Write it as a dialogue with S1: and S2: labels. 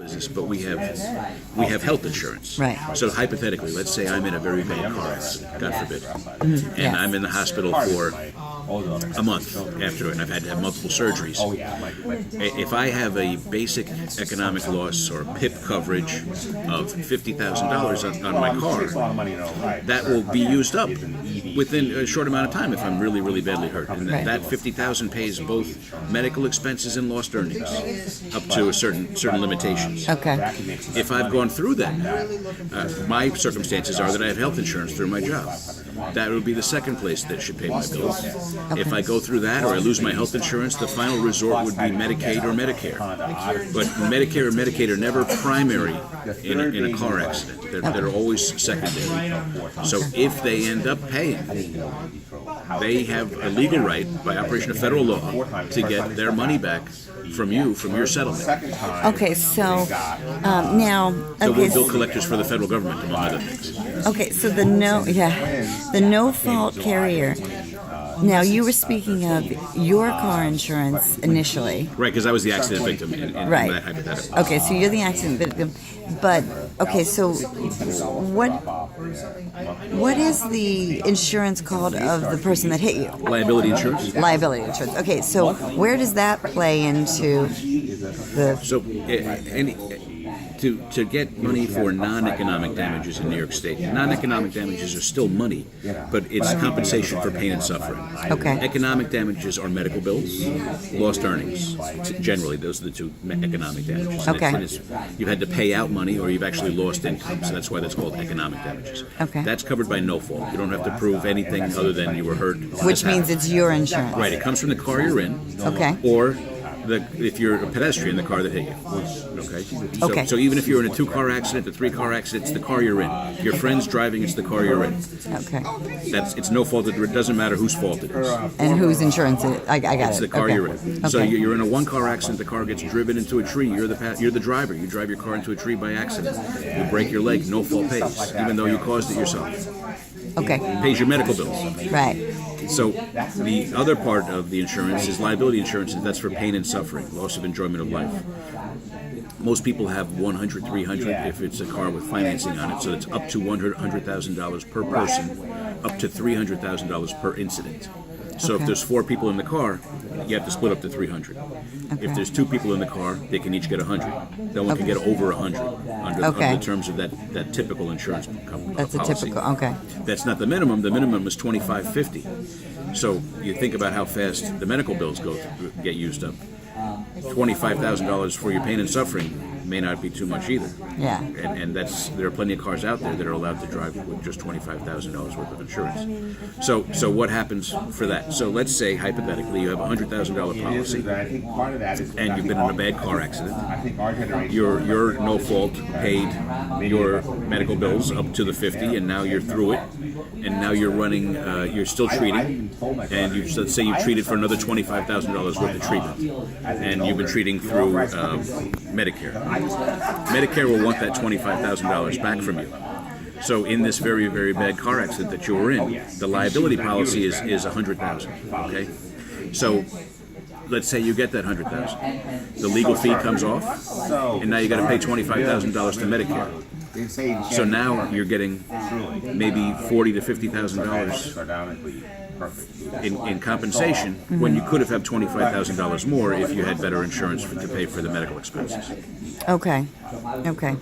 S1: business, but we have health insurance.
S2: Right.
S1: So hypothetically, let's say I'm in a very bad car accident, God forbid, and
S2: Yes.
S1: I'm in the hospital for a month after it, and I've had to have multiple surgeries. If I have a basic economic loss or PIP coverage of $50,000 on my car, that will be used up within a short amount of time if I'm really, really badly hurt. And
S2: Right.
S1: that $50,000 pays both medical expenses and lost earnings up to a certain limitations.
S2: Okay.
S1: If I've gone through that, my circumstances are that I have health insurance through my job. That would be the second place that should pay my bills. If I go through that or I lose my health insurance, the final resort would be Medicaid or Medicare. But Medicare or Medicaid are never primary in a car accident. They're always secondary. So if they end up paying, they have a legal right, by operation of federal law, to get their money back from you, from your settlement.
S2: Okay, so now,
S1: So
S2: okay,
S1: we're bill collectors for the federal government, among other things.
S2: okay, so the no-fault carrier. Now, you were speaking of your car insurance initially.
S1: Right, because I was the accident victim in
S2: Right.
S1: that hypothetical.
S2: Okay, so you're the accident victim, but okay, so what is the insurance called of the person that hit you?
S1: Liability insurance.
S2: Liability insurance. Okay, so where does that play into the?
S1: So, to get money for non-economic damages in New York State, non-economic damages are still money, but it's compensation for pain and suffering.
S2: Okay.
S1: Economic damages are medical bills, lost earnings. Generally, those are the two economic damages.
S2: Okay.
S1: You've had to pay out money or you've actually lost income, so that's why that's called economic damages.
S2: Okay.
S1: That's covered by no fault. You don't have to prove anything other than you were hurt.
S2: Which means it's your insurance.
S1: Right, it comes from the car you're in.
S2: Okay.
S1: Or if you're a pedestrian, the car that hit you. Okay.
S2: Okay.
S1: So even if you're in a 2-car accident, a 3-car accident, it's the car you're in. If your friend's driving, it's the car you're in.
S2: Okay.
S1: It's no fault. It doesn't matter whose fault it is.
S2: And whose insurance it? I got
S1: It's
S2: it.
S1: the car
S2: Okay.
S1: you're in. So
S2: Okay.
S1: you're in a 1-car accident. The car gets driven into a tree. You're the driver. You drive your car into a tree by accident. You break your leg. No fault pays, even though you caused it yourself.
S2: Okay.
S1: It pays your medical bills.
S2: Right.
S1: So the other part of the insurance is liability insurance, and that's for pain and suffering, loss of enjoyment of life. Most people have 100, 300 if it's a car with financing on it, so it's up to $100,000 per person, up to $300,000 per incident. So if
S2: Okay.
S1: there's 4 people in the car, you have to split up to 300.
S2: Okay.
S1: If there's 2 people in the car, they can each get 100. No one can get over 100 under
S2: Okay.
S1: the terms of that typical insurance
S2: That's a
S1: policy.
S2: typical. Okay.
S1: That's not the minimum. The minimum is $25.50. So you think about how fast the medical bills get used up. $25,000 for your pain and suffering may not be too much either.
S2: Yeah.
S1: And there are plenty of cars out there that are allowed to drive with just $25,000 worth of insurance. So what happens for that? So let's say hypothetically you have a $100,000 policy and you've been in a bad car accident. Your no fault paid your medical bills up to the 50, and now you're through it, and now you're running. You're still treating, and let's say you treated for another $25,000 worth of treatment, and you've been treating through Medicare. Medicare will want that $25,000 back from you. So in this very, very bad car accident that you were in, the liability policy is $100,000. Okay, so let's say you get that $100,000. The legal fee comes off, and now you got to pay $25,000 to Medicare. So now you're getting maybe $40,000 to $50,000 in compensation when you could have had $25,000 more if you had better insurance to pay for the medical expenses.
S2: Okay. Okay.